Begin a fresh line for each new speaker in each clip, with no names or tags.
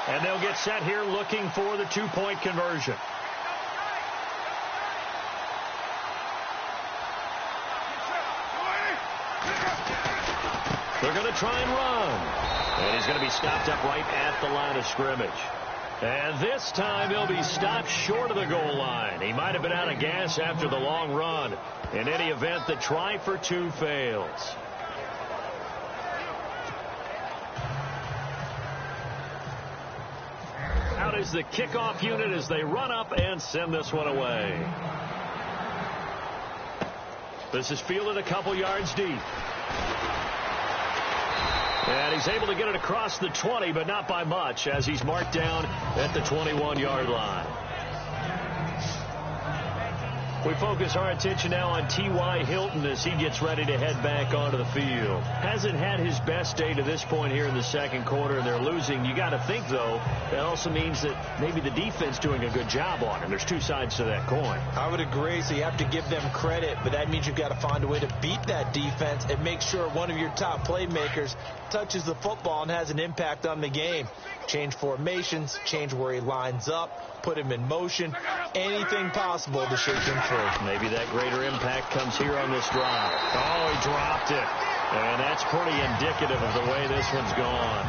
And they'll get set here looking for the two-point conversion. They're going to try and run. And he's going to be stopped up right at the line of scrimmage. And this time he'll be stopped short of the goal line. He might have been out of gas after the long run. In any event, the try for two fails. Out is the kickoff unit as they run up and send this one away. This is fielded a couple yards deep. And he's able to get it across the 20, but not by much, as he's marked down at the 21-yard line. We focus our attention now on T.Y. Hilton as he gets ready to head back onto the field. Hasn't had his best day to this point here in the second quarter, and they're losing. You got to think, though, that also means that maybe the defense doing a good job on him. There's two sides to that coin.
I would agree, so you have to give them credit, but that means you've got to find a way to beat that defense and make sure one of your top playmakers touches the football and has an impact on the game. Change formations, change where he lines up, put him in motion, anything possible to shake him free.
Maybe that greater impact comes here on this drive. Oh, he dropped it. And that's pretty indicative of the way this one's gone.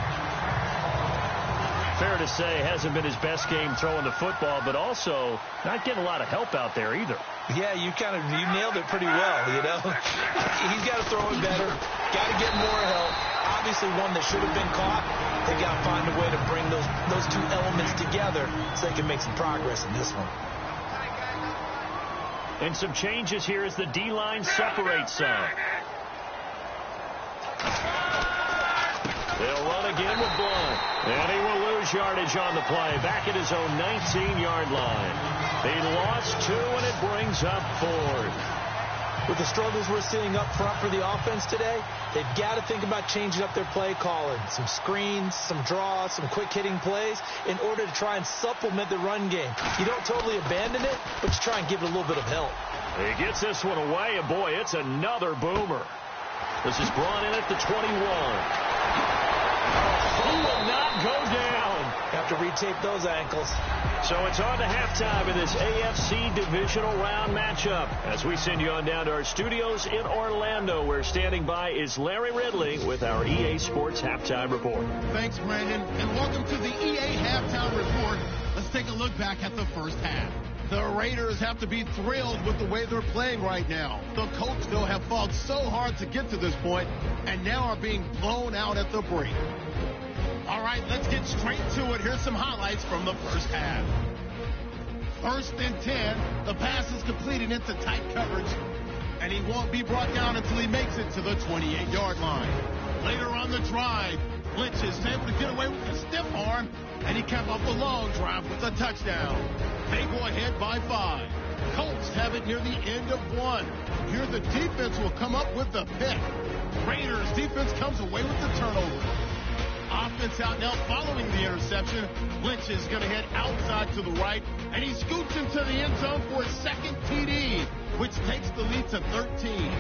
Fair to say, hasn't been his best game throwing the football, but also not getting a lot of help out there either.
Yeah, you nailed it pretty well, you know. He's got to throw it better, got to get more help. Obviously one that should have been caught. They got to find a way to bring those two elements together so they can make some progress in this one.
And some changes here as the D-line separates some. They'll run again with Blunt. And he will lose yardage on the play. Back at his own 19-yard line. He lost two, and it brings up fourth.
With the struggles we're seeing up front for the offense today, they've got to think about changing up their play calling. Some screens, some draws, some quick-hitting plays in order to try and supplement the run game. You don't totally abandon it, but you try and give it a little bit of help.
He gets this one away, and boy, it's another boomer. This is brought in at the 21. He will not go down.
Have to retape those ankles.
So it's on to halftime in this AFC divisional round matchup. As we send you on down to our studios in Orlando, where standing by is Larry Ridley with our EA Sports Halftime Report.
Thanks, Brandon, and welcome to the EA Halftime Report. Let's take a look back at the first half. The Raiders have to be thrilled with the way they're playing right now. The Colts, though, have fought so hard to get to this point and now are being blown out at the break. All right, let's get straight to it. Here's some highlights from the first half. 1st and 10. The pass is completed into tight coverage, and he won't be brought down until he makes it to the 28-yard line. Later on the drive, Lynch is able to get away with a stiff arm, and he capped off the long drive with a touchdown. They go ahead by 5. Colts have it near the end of 1. Here the defense will come up with the pick. Raiders defense comes away with the turnover. Offense out now following the interception. Lynch is going to head outside to the right, and he scoots into the end zone for his second TD, which takes the lead to 13.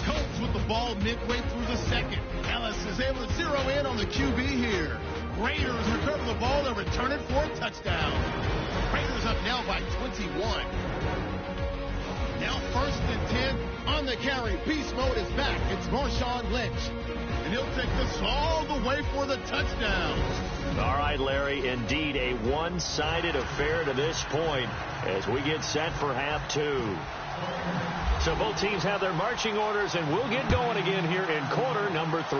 Colts with the ball midway through the second. Ellis is able to zero in on the QB here. Raiders recover the ball and return it for a touchdown. Raiders up now by 21. Now 1st and 10 on the carry. Beast mode is back. It's Marshawn Lynch. And he'll take this all the way for the touchdown.
All right, Larry, indeed a one-sided affair to this point as we get set for half 2. So both teams have their marching orders, and we'll get going again here in quarter number 3.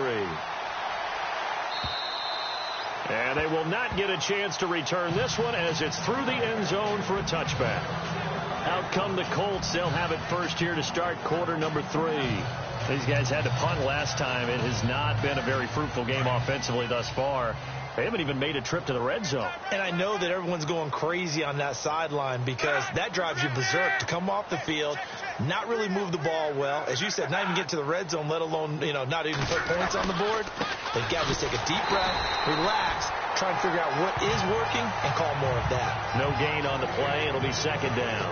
And they will not get a chance to return this one as it's through the end zone for a touchback. Out come the Colts. They'll have it first here to start quarter number 3. These guys had to punt last time. It has not been a very fruitful game offensively thus far. They haven't even made a trip to the red zone.
And I know that everyone's going crazy on that sideline because that drives you berserk to come off the field, not really move the ball well. As you said, not even get to the red zone, let alone, not even put points on the board. They've got to just take a deep breath, relax, try and figure out what is working and call more of that.
No gain on the play. It'll be second down.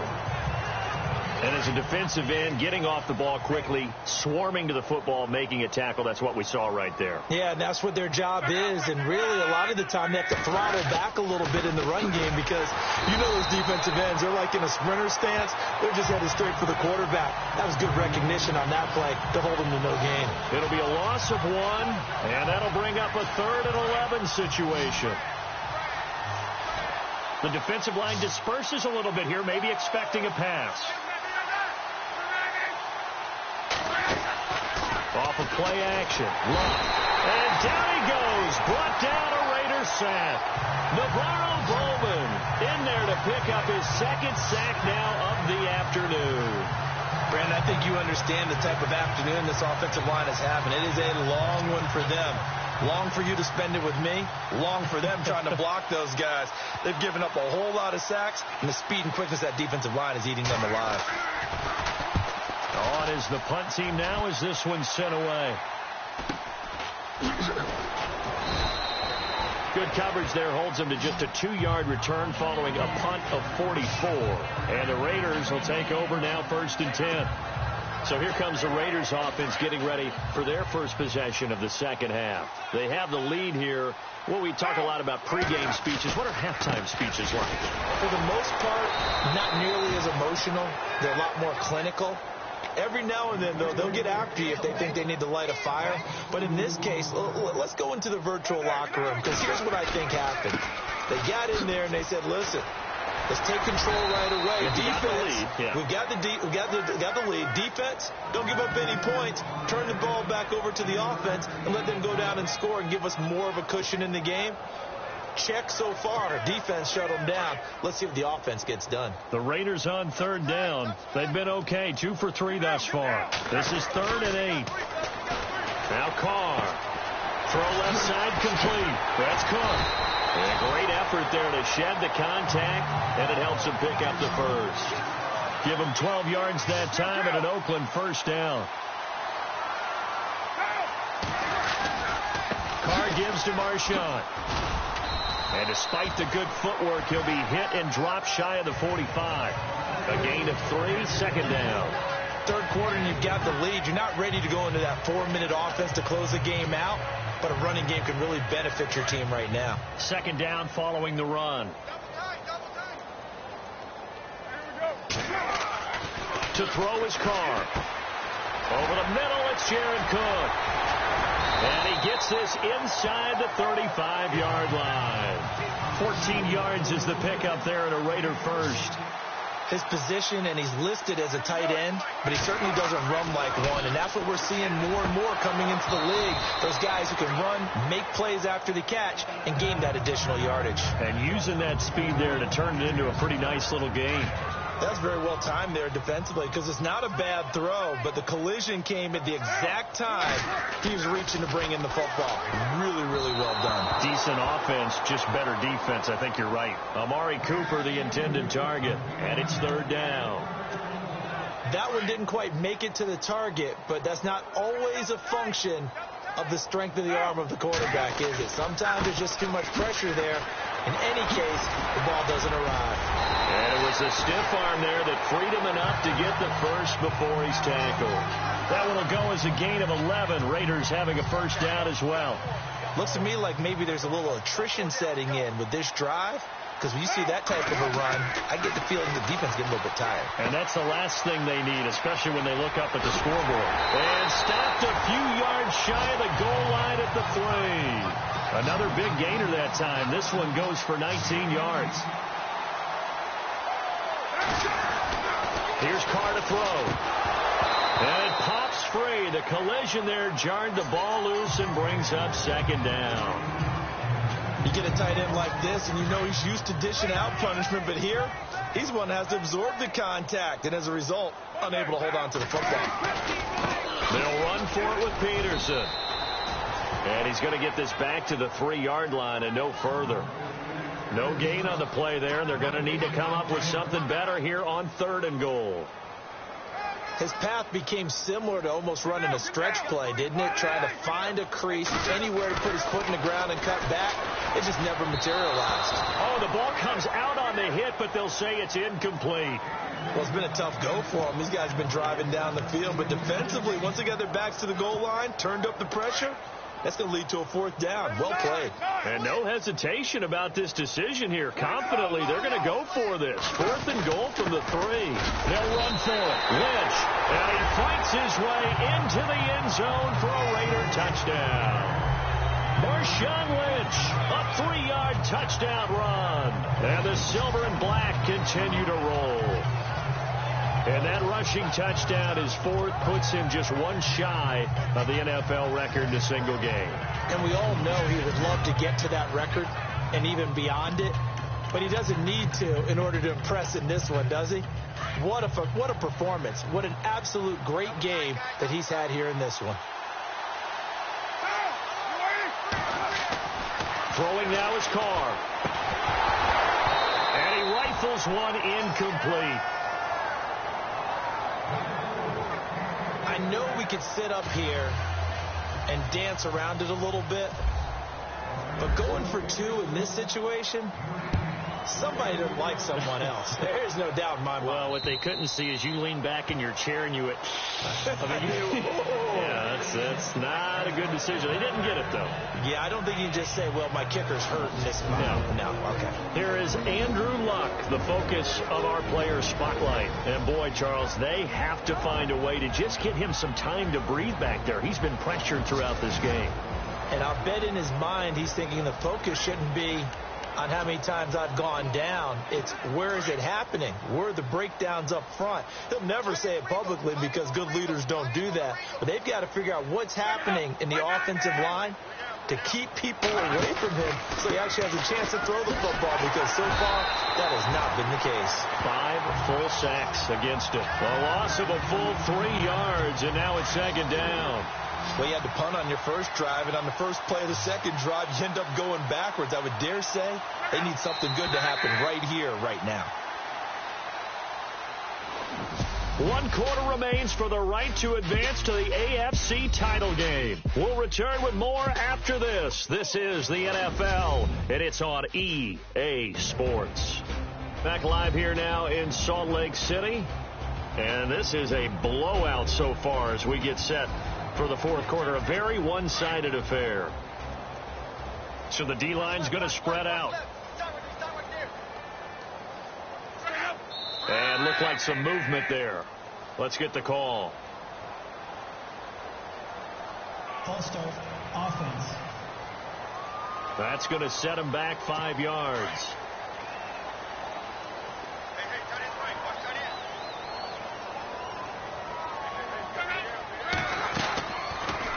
And as a defensive end, getting off the ball quickly, swarming to the football, making a tackle, that's what we saw right there.
Yeah, and that's what their job is. And really, a lot of the time, they have to throttle back a little bit in the run game because, you know, those defensive ends, they're like in a sprinter stance. They're just headed straight for the quarterback. That was good recognition on that play to hold them to no gain.
It'll be a loss of 1, and that'll bring up a 3rd and 11 situation. The defensive line disperses a little bit here, maybe expecting a pass. Off of play action. And down he goes. Brought down a Raiders sack. Navarro Bowman in there to pick up his 2nd sack now of the afternoon.
Brandon, I think you understand the type of afternoon this offensive line is having. It is a long one for them. Long for you to spend it with me. Long for them trying to block those guys. They've given up a whole lot of sacks, and the speed and quickness of that defensive line is eating them alive.
On is the punt team now as this one's sent away. Good coverage there holds them to just a 2-yard return following a punt of 44. And the Raiders will take over now 1st and 10. So here comes the Raiders offense getting ready for their first possession of the second half. They have the lead here. Well, we talk a lot about pregame speeches. What are halftime speeches like?
For the most part, not nearly as emotional. They're a lot more clinical. Every now and then, though, they'll get after you if they think they need to light a fire. But in this case, let's go into the virtual locker room, because here's what I think happened. They got in there and they said, listen, let's take control right away. Defense, we've got the lead. Defense, don't give up any points. Turn the ball back over to the offense and let them go down and score and give us more of a cushion in the game. Check so far. Defense shut them down. Let's see if the offense gets done.
The Raiders on 3rd down. They've been okay. 2 for 3 thus far. This is 3rd and 8. Now Carr. Throw left side complete. That's Cook. And a great effort there to shed the contact, and it helps him pick up the first. Give him 12 yards that time and an Oakland 1st down. Carr gives to Marshawn. And despite the good footwork, he'll be hit and dropped shy of the 45. A gain of 3, 2nd down.
3rd quarter, and you've got the lead. You're not ready to go into that 4-minute offense to close the game out, but a running game can really benefit your team right now.
2nd down following the run. To throw is Carr. Over the middle, it's Jared Cook. And he gets this inside the 35-yard line. 14 yards is the pickup there and a Raider 1st.
His position, and he's listed as a tight end, but he certainly doesn't run like one, and that's what we're seeing more and more coming into the league. Those guys who can run, make plays after the catch, and gain that additional yardage.
And using that speed there to turn it into a pretty nice little game.
That's very well timed there defensively, because it's not a bad throw, but the collision came at the exact time he was reaching to bring in the football. Really, really well done.
Decent offense, just better defense. I think you're right. Amari Cooper, the intended target, and it's 3rd down.
That one didn't quite make it to the target, but that's not always a function of the strength of the arm of the quarterback, is it? Sometimes there's just too much pressure there. In any case, the ball doesn't arrive.
And it was a stiff arm there that freed him enough to get the first before he's tackled. That one will go as a gain of 11. Raiders having a 1st down as well.
Looks to me like maybe there's a little attrition setting in with this drive. Because when you see that type of a run, I get the feeling the defense getting a little bit tired.
And that's the last thing they need, especially when they look up at the scoreboard. And stopped a few yards shy of the goal line at the 3. Another big gainer that time. This one goes for 19 yards. Here's Carr to throw. And it pops free. The collision there jarred the ball loose and brings up 2nd down.
You get a tight end like this, and you know he's used to dishing out punishment, but here, he's one that has to absorb the contact, and as a result, unable to hold on to the football.
They'll run for it with Peterson. And he's going to get this back to the 3-yard line and no further. No gain on the play there, and they're going to need to come up with something better here on 3rd and goal.
His path became similar to almost running a stretch play, didn't it? Trying to find a crease, anywhere to put his foot in the ground and cut back. It just never materialized.
Oh, the ball comes out on the hit, but they'll say it's incomplete.
Well, it's been a tough go for him. These guys have been driving down the field, but defensively, once they got their backs to the goal line, turned up the pressure, that's going to lead to a fourth down. Well played.
And no hesitation about this decision here. Confidently, they're going to go for this. 4th and goal from the 3. They'll run for it. Lynch, and he fights his way into the end zone for a Raider touchdown. Marshawn Lynch, a 3-yard touchdown run. And the silver and black continue to roll. And that rushing touchdown, his 4th, puts him just one shy of the NFL record in a single game.
And we all know he would love to get to that record and even beyond it, but he doesn't need to in order to impress in this one, does he? What a performance. What an absolute great game that he's had here in this one.
Throwing now is Carr. And he rifles one incomplete.
I know we could sit up here and dance around it a little bit, but going for 2 in this situation, somebody doesn't like someone else. There is no doubt in my mind.
Well, what they couldn't see is you lean back in your chair and you went, yeah, that's not a good decision. They didn't get it, though.
Yeah, I don't think you can just say, well, my kicker's hurt in this spot. No, okay.
Here is Andrew Luck, the focus of our players' spotlight. And boy, Charles, they have to find a way to just get him some time to breathe back there. He's been pressured throughout this game.
And I'll bet in his mind he's thinking the focus shouldn't be on how many times I've gone down. It's where is it happening? Where are the breakdowns up front? He'll never say it publicly because good leaders don't do that. But they've got to figure out what's happening in the offensive line to keep people away from him so he actually has a chance to throw the football, because so far that has not been the case.
5 full sacks against him. A loss of a full 3 yards, and now it's 2nd down.
Well, you had to punt on your first drive, and on the first play of the second drive, you end up going backwards. I would dare say they need something good to happen right here, right now.
1 quarter remains for the right to advance to the AFC title game. We'll return with more after this. This is the NFL, and it's on EA Sports. Back live here now in Salt Lake City, and this is a blowout so far as we get set for the 4th quarter. A very one-sided affair. So the D-line's going to spread out. And look like some movement there. Let's get the call.
False start, offense.
That's going to set him back 5 yards.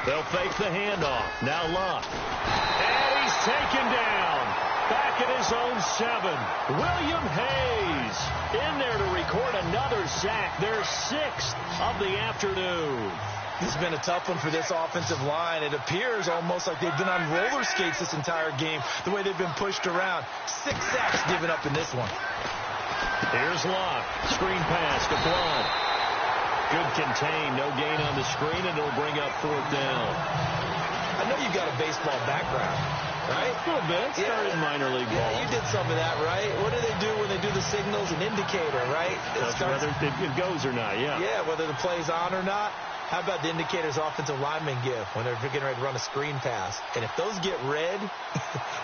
They'll fake the handoff. Now Luck. And he's taken down. Back at his own 7. William Hayes in there to record another sack. Their 6th of the afternoon.
This has been a tough one for this offensive line. It appears almost like they've been on roller skates this entire game, the way they've been pushed around. 6 sacks given up in this one.
Here's Luck. Screen pass to Blunt. Good contain. No gain on the screen, and it'll bring up 4th down.
I know you've got a baseball background, right?
A little bit. Started in minor league ball.
Yeah, you did some of that, right? What do they do when they do the signals? An indicator, right?
Whether it goes or not, yeah.
Yeah, whether the play's on or not. How about the indicators offensive linemen give when they're getting ready to run a screen pass? And if those get red,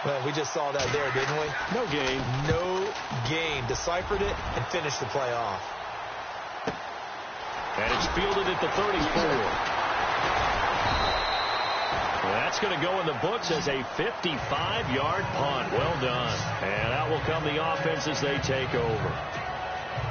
well, we just saw that there, didn't we?
No gain.
No gain. Deciphered it and finished the play off.
And it's fielded at the 34. That's going to go in the books as a 55-yard punt. Well done. And out will come the offense as they take over.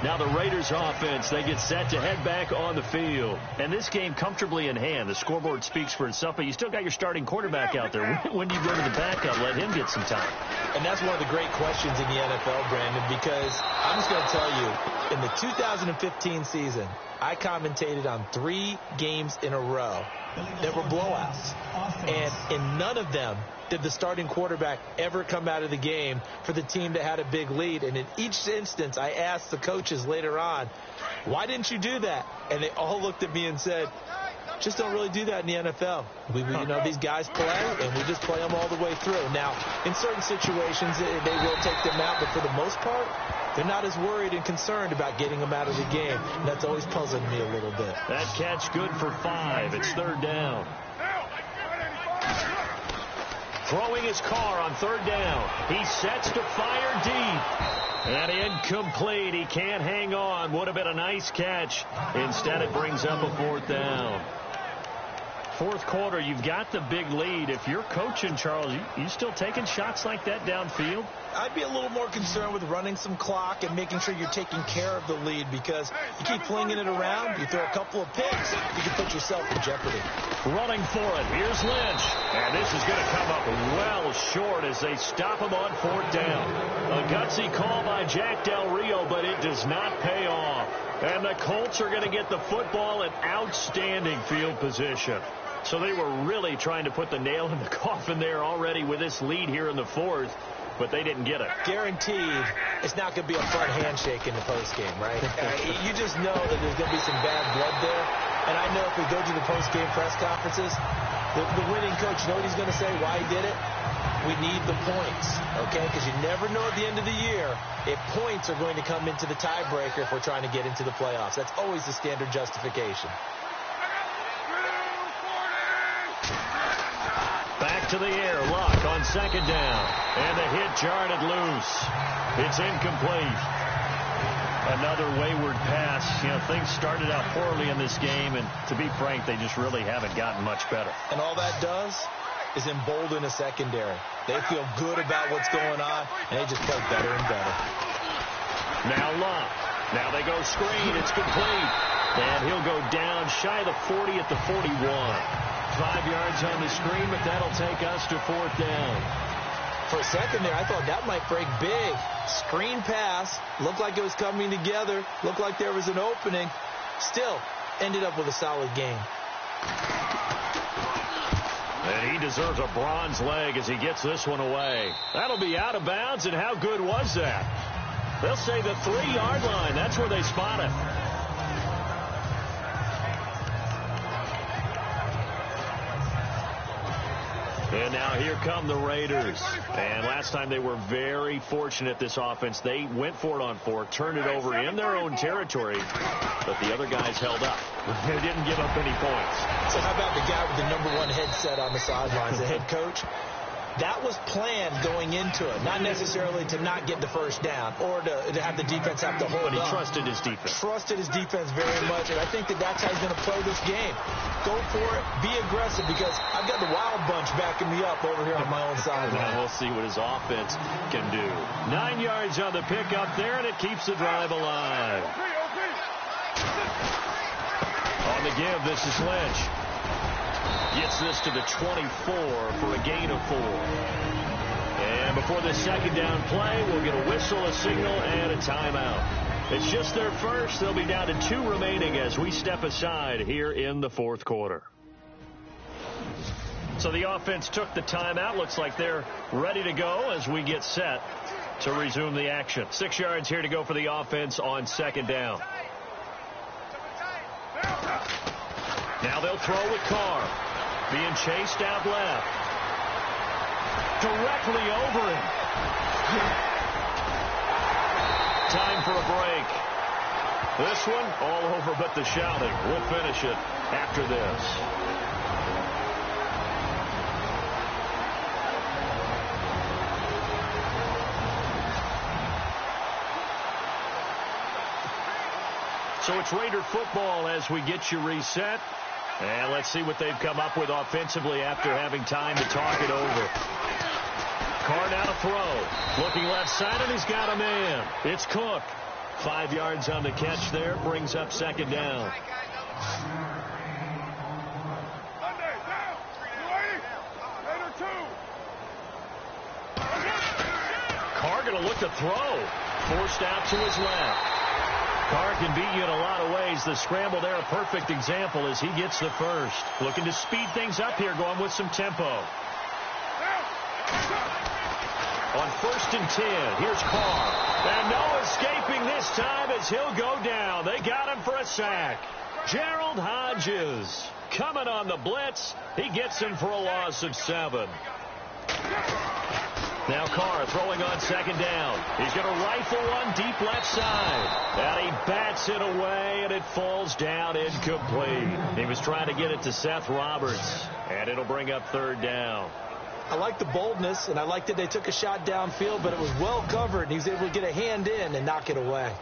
Now the Raiders offense, they get set to head back on the field. And this game comfortably in hand. The scoreboard speaks for itself, but you still got your starting quarterback out there. When do you go to the backup? Let him get some time.
And that's one of the great questions in the NFL, Brandon, because I'm just going to tell you, in the 2015 season, I commentated on 3 games in a row that were blowouts. And in none of them did the starting quarterback ever come out of the game for the team that had a big lead. And in each instance, I asked the coaches later on, why didn't you do that? And they all looked at me and said, just don't really do that in the NFL. These guys play, and we just play them all the way through. Now, in certain situations, they will take them out, but for the most part, they're not as worried and concerned about getting them out of the game. And that's always puzzled me a little bit.
That catch good for 5. It's 3rd down. Throwing his car on 3rd down. He sets to fire deep. And incomplete. He can't hang on. Would have been a nice catch. Instead, it brings up a 4th down. 4th quarter, you've got the big lead. If you're coaching, Charles, you still taking shots like that downfield?
I'd be a little more concerned with running some clock and making sure you're taking care of the lead, because you keep flinging it around, you throw a couple of picks, you can put yourself in jeopardy.
Running for it. Here's Lynch. And this is going to come up well short as they stop him on 4th down. A gutsy call by Jack Del Rio, but it does not pay off. And the Colts are going to get the football in outstanding field position. So they were really trying to put the nail in the coffin there already with this lead here in the 4th, but they didn't get it.
Guaranteed it's not going to be a fun handshake in the postgame, right? You just know that there's going to be some bad blood there. And I know if we go to the postgame press conferences, the winning coach, you know what he's going to say, why he did it? We need the points, okay? Because you never know at the end of the year if points are going to come into the tiebreaker if we're trying to get into the playoffs. That's always the standard justification.
Back to the air. Luck on 2nd down. And the hit jarred it loose. It's incomplete. Another wayward pass. Things started out poorly in this game, and to be frank, they just really haven't gotten much better.
And all that does is embolden a secondary. They feel good about what's going on, and they just play better and better.
Now Luck. Now they go screen. It's complete. And he'll go down shy of the 40 at the 41. 5 yards on the screen, but that'll take us to 4th down.
For a second there, I thought that might break big. Screen pass. Looked like it was coming together. Looked like there was an opening. Still, ended up with a solid game.
And he deserves a bronze leg as he gets this one away. That'll be out of bounds, and how good was that? They'll say the 3-yard line. That's where they spot it. And now here come the Raiders. And last time they were very fortunate, this offense. They went for it on 4, turned it over in their own territory, but the other guys held up. They didn't give up any points.
So how about the guy with the #1 headset on the sidelines, the head coach? That was planned going into it, not necessarily to not get the first down or to have the defense have to hold
But he
up.
trusted his defense.
Trusted his defense very much, and I think that's how he's going to play this game. Go for it, be aggressive, because I've got the wild bunch backing me up over here on my own sideline.
Now we'll see what his offense can do. 9 yards on the pickup there, and it keeps the drive alive. On the give, this is Lynch. Gets this to the 24 for a gain of 4. And before the 2nd down play, we'll get a whistle, a signal, and a timeout. It's just their first. They'll be down to 2 remaining as we step aside here in the 4th quarter. So the offense took the timeout. Looks like they're ready to go as we get set to resume the action. 6 yards here to go for the offense on 2nd down. Now they'll throw with Carr. Being chased out left. Directly over him. Time for a break. This one, all over but the shouting. We'll finish it after this. So it's Raider football as we get you reset. And let's see what they've come up with offensively after having time to talk it over. Carr now to throw. Looking left side, and he's got a man. It's Cook. 5 yards on the catch there. Brings up 2nd down. Carr going to look to throw. Forced out to his left. Carr can beat you in a lot of ways. The scramble there, a perfect example as he gets the first. Looking to speed things up here, going with some tempo. On 1st and 10, here's Carr. And no escaping this time as he'll go down. They got him for a sack. Gerald Hodges coming on the blitz. He gets him for a loss of 7. Now Carr throwing on 2nd down. He's going to rifle one deep left side. And he bats it away, and it falls down incomplete. He was trying to get it to Seth Roberts, and it'll bring up 3rd down.
I like the boldness, and I like that they took a shot downfield, but it was well covered. He was able to get a hand in and knock it away.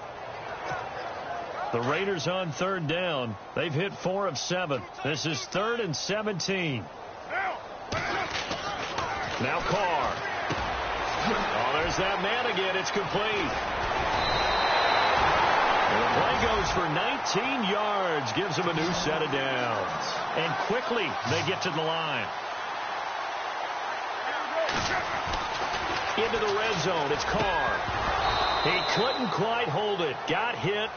The Raiders on 3rd down. They've hit 4 of 7. This is 3rd and 17. Now Carr. Oh, there's that man again. It's complete. And the play goes for 19 yards. Gives him a new set of downs. And quickly they get to the line. Into the red zone. It's Carr. He couldn't quite hold it. Got hit.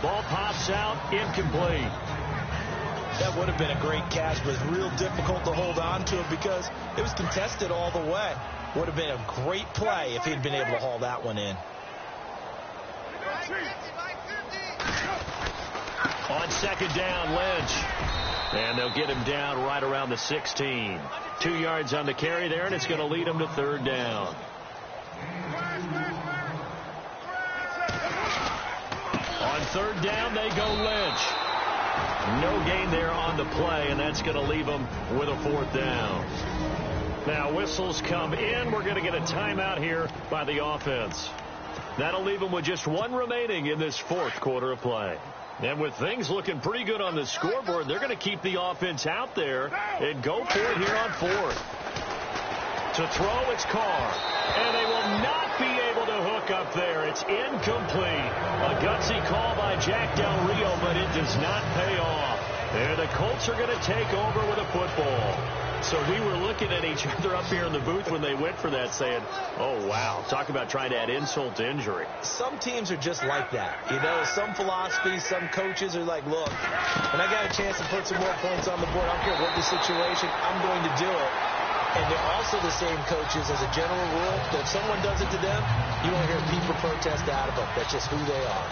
Ball pops out. Incomplete.
That would have been a great catch, but it's real difficult to hold on to it because it was contested all the way. Would have been a great play if he'd been able to haul that one in.
On 2nd down, Lynch. And they'll get him down right around the 16. 2 yards on the carry there, and it's going to lead him to 3rd down. On 3rd down, they go Lynch. No gain there on the play, and that's going to leave them with a 4th down. Now whistles come in. We're going to get a timeout here by the offense. That'll leave them with just 1 remaining in this 4th quarter of play. And with things looking pretty good on the scoreboard, they're going to keep the offense out there and go for it here on 4th. To throw, it's Carr. And they will not be able to hook up there. It's incomplete. A gutsy call by Jack Del Rio, but it does not pay off. And the Colts are going to take over with a football. So we were looking at each other up here in the booth when they went for that saying, oh, wow, talk about trying to add insult to injury.
Some teams are just like that. You know, some philosophies, some coaches are like, look, when I got a chance to put some more points on the board, I don't care what the situation, I'm going to do it. And they're also the same coaches as a general rule that if someone does it to them, you won't hear people protest out of them. That's just who they are.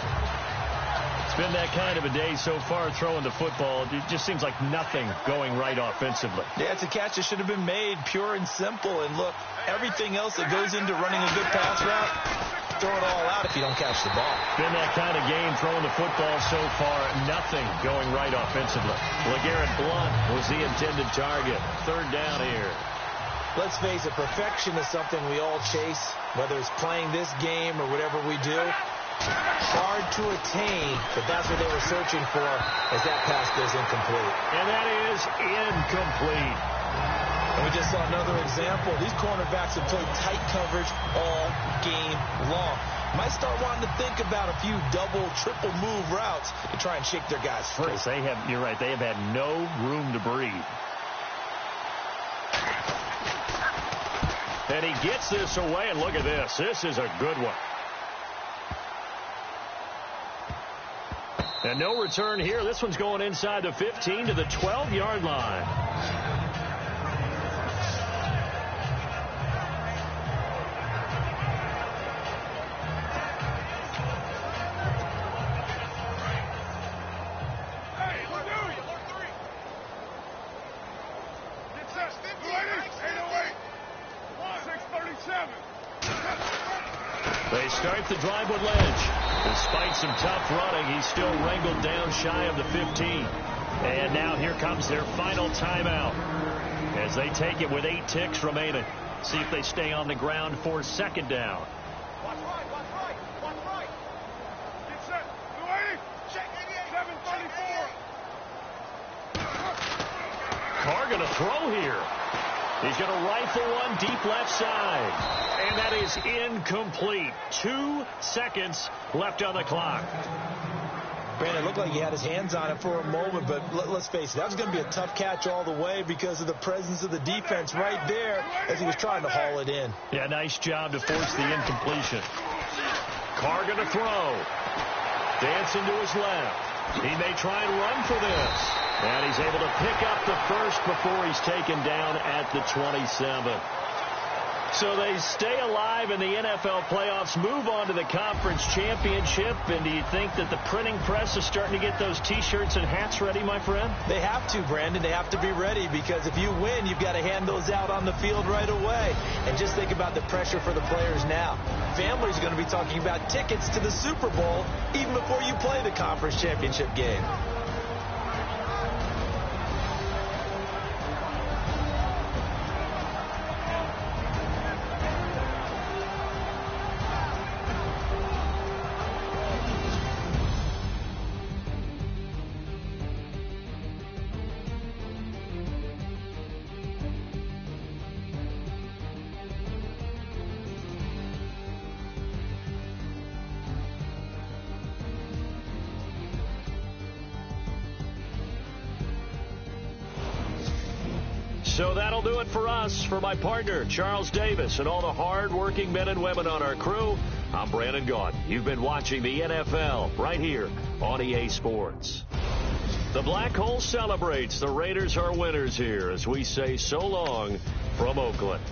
It's been that kind of a day so far throwing the football. It just seems like nothing going right offensively.
Yeah, it's a catch that should have been made, pure and simple. And look, everything else that goes into running a good pass route, throw it all out if you don't catch the ball.
Been that kind of game throwing the football so far. Nothing going right offensively. LeGarrette Blount was the intended target. 3rd down here.
Let's face it, perfection is something we all chase, whether it's playing this game or whatever we do. Hard to attain, but that's what they were searching for as that pass goes incomplete.
And that is incomplete.
And we just saw another example. These cornerbacks have played tight coverage all game long. Might start wanting to think about a few double, triple move routes to try and shake their guys free.
You're right, they have had no room to breathe. And he gets this away, and look at this. This is a good one. And no return here. This one's going inside the 15 to the 12-yard line. They start the drive with Lynch. Despite some tough running, he's still wrangled down shy of the 15. And now here comes their final timeout as they take it with 8 ticks remaining. See if they stay on the ground for 2nd down.
Watch right. Get set. 280. Check 734.
Carr going to throw here. He's going to rifle one deep left side. And that is incomplete. 2 seconds left on the clock.
Brandon, it looked like he had his hands on it for a moment, but let's face it, that was going to be a tough catch all the way because of the presence of the defense right there as he was trying to haul it in.
Yeah, nice job to force the incompletion. Carr going to throw. Dancing to his left. He may try and run for this. And he's able to pick up the first before he's taken down at the 27. So they stay alive in the NFL playoffs, move on to the conference championship. And do you think that the printing press is starting to get those T-shirts and hats ready, my friend?
They have to, Brandon. They have to be ready, because if you win, you've got to hand those out on the field right away. And just think about the pressure for the players now. Families are going to be talking about tickets to the Super Bowl even before you play the conference championship game.
So that'll do it for us. For my partner, Charles Davis, and all the hard-working men and women on our crew, I'm Brandon Gaudin. You've been watching the NFL right here on EA Sports. The Black Hole celebrates. The Raiders are winners here as we say so long from Oakland.